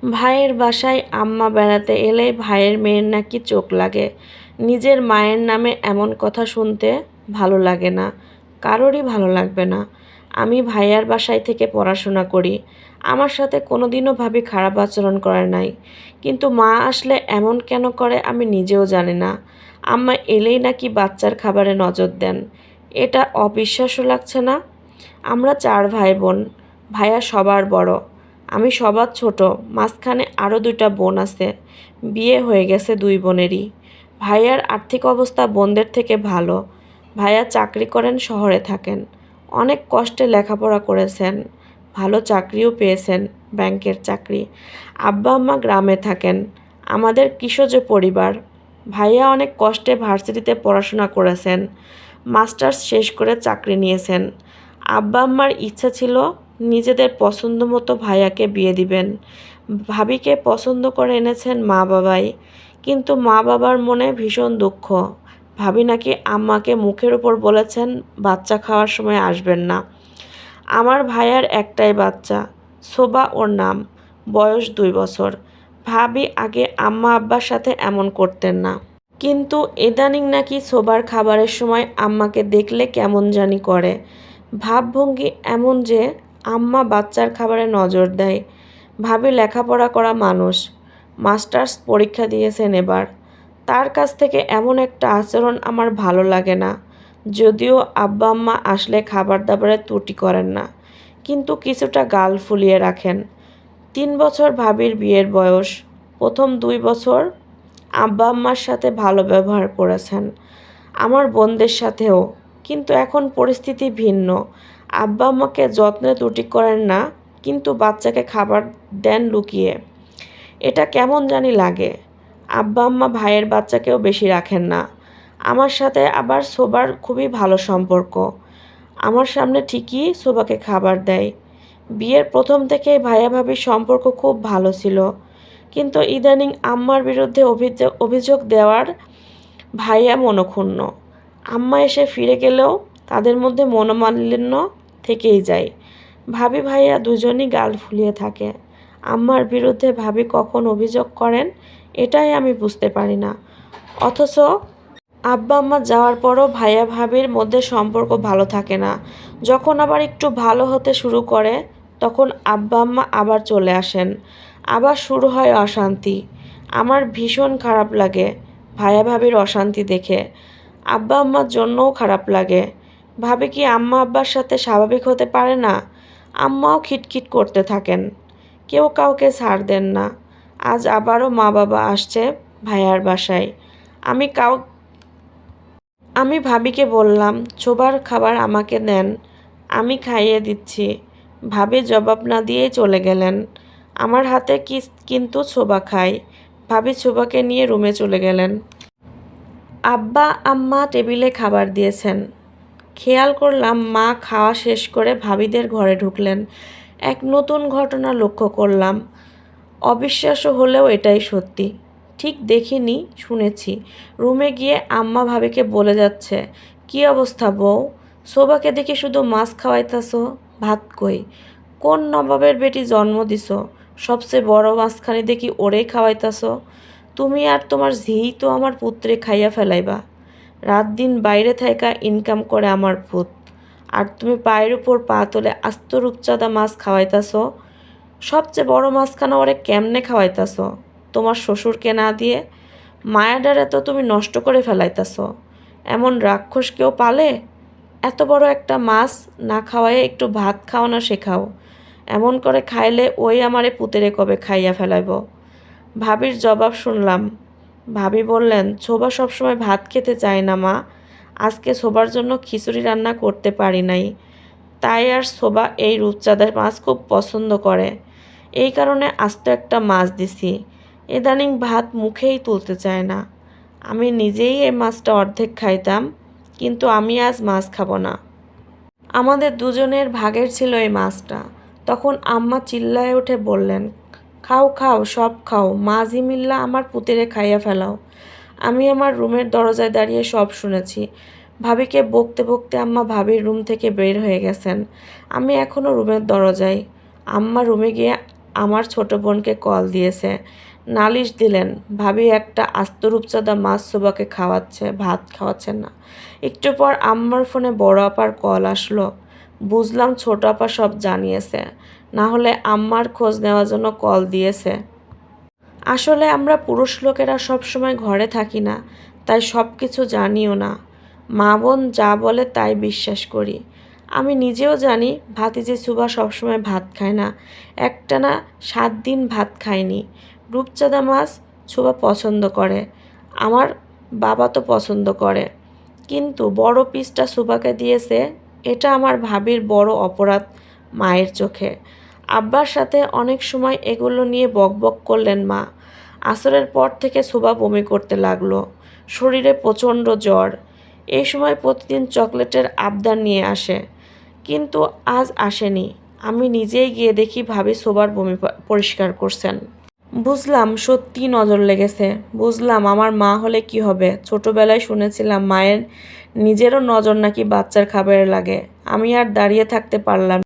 ভাইয়ের বাসায় আম্মা বেড়াতে এলে ভাইয়ের মেয়ের নাকি চোখ লাগে। নিজের মায়ের নামে এমন কথা শুনতে ভালো লাগে না, কারোরই ভালো লাগবে না। আমি ভাইয়ার বাসায় থেকে পড়াশোনা করি, আমার সাথে কোনোদিনও ভাবি খারাপ আচরণ করে নাই, কিন্তু মা আসলে এমন কেন করে আমি নিজেও জানি না। আম্মা এলেই নাকি বাচ্চার খাবারে নজর দেন। এটা অবিশ্বাস্য লাগছে না? আমরা 4 ভাই বোন, ভাইয়া সবার বড়, আমি সবার ছোট। মাঝখানে আরও 2টা বোন আছে, বিয়ে হয়ে গেছে 2 বোনেরই। ভাইয়ার আর্থিক অবস্থা বোনদের থেকে ভালো। ভাইয়া চাকরি করেন, শহরে থাকেন, অনেক কষ্টে লেখাপড়া করেছেন, ভালো চাকরিও পেয়েছেন, ব্যাংকের চাকরি। আব্বা আম্মা গ্রামে থাকেন। আমাদের কৃষজ পরিবার। ভাইয়া অনেক কষ্টে ভার্সিটিতে পড়াশোনা করেছেন, মাস্টার্স শেষ করে চাকরি নিয়েছেন। আব্বা আম্মার ইচ্ছা ছিল নিজেদের পছন্দ মতো ভাইয়াকে বিয়ে দিবেন। ভাবিকে পছন্দ করে এনেছেন মা বাবাই, কিন্তু মা বাবার মনে ভীষণ দুঃখ। ভাবি নাকি আম্মাকে মুখের উপর বলেছেন বাচ্চা খাওয়ার সময় আসবেন না। আমার ভাইয়ার একটাই বাচ্চা, সোবা ওর নাম, বয়স 2 বছর। ভাবি আগে আম্মা আব্বার সাথে এমন করতেন না, কিন্তু ইদানিং নাকি সোবার খাবারের সময় আম্মাকে দেখলে কেমন জানি করে। ভাবভঙ্গি এমন যে আম্মা বাচ্চার খাবারে নজর দেয়। ভাবি লেখাপড়া করা মানুষ, মাস্টার্স পরীক্ষা দিয়েছেন এবার। তার কাছ থেকে এমন একটা আচরণ আমার ভালো লাগে না। যদিও আব্বা আম্মা আসলে খাবার দাবারে ত্রুটি করেন না, কিন্তু কিছুটা গাল ফুলিয়ে রাখেন। 3 বছর ভাবির বিয়ের বয়স, প্রথম 2 বছর আব্বা আম্মার সাথে ভালো ব্যবহার করেছেন, আমার বোনদের সাথেও। কিন্তু এখন পরিস্থিতি ভিন্ন। আব্বা আম্মাকে যত্নে ত্রুটি করেন না, কিন্তু বাচ্চাকে খাবার দেন লুকিয়ে। এটা কেমন জানি লাগে। আব্বা আম্মা ভাইয়ের বাচ্চাকেও বেশি রাখেন না। আমার সাথে আবার সোবার খুবই ভালো সম্পর্ক। আমার সামনে ঠিকই সোবাকে খাবার দেয়। বিয়ের প্রথম থেকেই ভাইয়া ভাবির সম্পর্ক খুব ভালো ছিল, কিন্তু ইদানিং আম্মার বিরুদ্ধে অভিযোগ দেওয়ার ভাইয়া মনক্ষুণ্ণ। আম্মা এসে ফিরে গেলেও তাদের মধ্যে মনোমালিন্য থেকেই যায়। ভাবি ভাইয়া দুজনই গাল ফুলিয়ে থাকে। আম্মার বিরুদ্ধে ভাবি কখন অভিযোগ করেন এটাই আমি বুঝতে পারি না। অথচ আব্বা আম্মা যাওয়ার পরও ভাইয়া ভাবির মধ্যে সম্পর্ক ভালো থাকে না। যখন আবার একটু ভালো হতে শুরু করে তখন আব্বা আম্মা আবার চলে আসেন, আবার শুরু হয় অশান্তি। আমার ভীষণ খারাপ লাগে ভাইয়া ভাবির অশান্তি দেখে। আব্বা আম্মার জন্যও খারাপ লাগে। ভাবি কি আম্মা আব্বার সাথে স্বাভাবিক হতে পারে না? আম্মাও খিটখিট করতে থাকেন, কেউ কাউকে ছাড় দেন না। আজ আবারও মা বাবা আসছে ভাইয়ার বাসায়। আমি কাউ আমি ভাবিকে বললাম ছোবার খাবার আমাকে দেন, আমি খাইয়ে দিচ্ছি। ভাবি জবাব না দিয়েই চলে গেলেন। আমার হাতে কিন্তু ছোবা খাই। ভাবি ছোবাকে নিয়ে রুমে চলে গেলেন। আব্বা আম্মা টেবিলে খাবার দিয়েছেন। খেয়াল করলাম মা খাওয়া শেষ করে ভাবিদের ঘরে ঢুকলেন। এক নতুন ঘটনা লক্ষ্য করলাম। অবিশ্বাস্য হলেও এটাই সত্যি। ঠিক দেখিনি, শুনেছি। রুমে গিয়ে আম্মা ভাবিকে বলে যাচ্ছে, কী অবস্থা বউ? সোবাকে দেখি শুধু মাছ খাওয়াইতাছো, ভাত কই? কোন নবাবের বেটি জন্ম দিছো? সবচেয়ে বড় মাছখানি দেখি ওরেই খাওয়াইতাছো। তুমি আর তোমার ঝিই তো আমার পুত্রে খাইয়া ফেলাইবা। রাত দিন বাইরে থাইকা ইনকাম করে আমার পুত, আর তুমি পায়ের উপর পা তুলে আস্ত রূপচাঁদা মাছ খাওয়াইতাছো। সবচেয়ে বড় মাছখানা ওরে কেমনে খাওয়াইতাছ? তোমার শ্বশুরকে না দিয়ে। মায়াডারে তো তুমি নষ্ট করে ফেলাইতাছ। এমন রাক্ষস কেউ পালে? এত বড় একটা মাছ না খাওয়ায় একটু ভাত খাওয়ানো শেখাও। এমন করে খাইলে ওই আমারে পুতেরে কবে খাইয়া ফেলাইব। ভাবির জবাব শুনলাম। ভাবি বললেন, ছোবা সবসময় ভাত খেতে চায় না মা, আজকে ছোবার জন্য খিচুড়ি রান্না করতে পারি নাই, তাই আর ছোবা এই রূপচাঁদার মাছ খুব পছন্দ করে, এই কারণে আস্ত একটা মাছ দিছি। ইদানিং ভাত মুখেই তুলতে চায় না। আমি নিজেই এই মাছটা অর্ধেক খাইতাম, কিন্তু আমি আজ মাছ খাবো না। আমাদের দুজনের ভাগের ছিল এই মাছটা। তখন আম্মা চিল্লায় উঠে বললেন, খাও খাও, সব খাও, মা ঝিমিল্লা আমার পুতিরে খাইয়া ফেলাও। আমি আমার রুমের দরজায় দাঁড়িয়ে সব শুনেছি। ভাবিকে বকতে বকতে আম্মা ভাবির রুম থেকে বের হয়ে গেছেন। আমি এখনও রুমের দরজায়। আম্মা রুমে গিয়ে আমার ছোট বোনকে কল দিয়েছে, নালিশ দিলেন ভাবি একটা আস্ত রূপচাঁদা মাছ সুবাকে খাওয়াচ্ছে, ভাত খাওয়াচ্ছেন না। একটু পর আম্মার ফোনে বড় আপার কল আসলো। বুঝলাম ছোট আপা সব জানিয়েছে, না হলে আম্মার খোঁজ নেওয়ার জন্য কল দিয়েছে। আসলে আমরা পুরুষ লোকেরা সবসময় ঘরে থাকি না, তাই সব কিছু জানিও না। মা বোন যা বলে তাই বিশ্বাস করি। আমি নিজেও জানি ভাতিজি সুবা সবসময় ভাত খায় না, একটানা 7 দিন ভাত খায়নি। রূপচাঁদা মাছ সুবা পছন্দ করে, আমার বাবা তো পছন্দ করে, কিন্তু বড় পিসটা সুবাকে দিয়েছে। এটা আমার ভাবির বড় অপরাধ মায়ের চোখে। আব্বার সাথে অনেক সময় এগুলো নিয়ে বকবক করলেন মা। আসরের পর থেকে সুবা বমি করতে লাগলো, শরীরে প্রচণ্ড জ্বর। এই সময় প্রতিদিন চকলেটের আবদার নিয়ে আসে, কিন্তু আজ আসেনি। আমি নিজেই গিয়ে দেখি ভাবি সোবার বমি পরিষ্কার করছেন। বুঝলাম সত্যি নজর লেগেছে। বুঝলাম আমার মা হলে কি হবে। ছোটবেলায় শুনেছিলাম মায়ের নিজেরও নজর নাকি বাচ্চার খাবারে লাগে। আমি আর দাঁড়িয়ে থাকতে পারলাম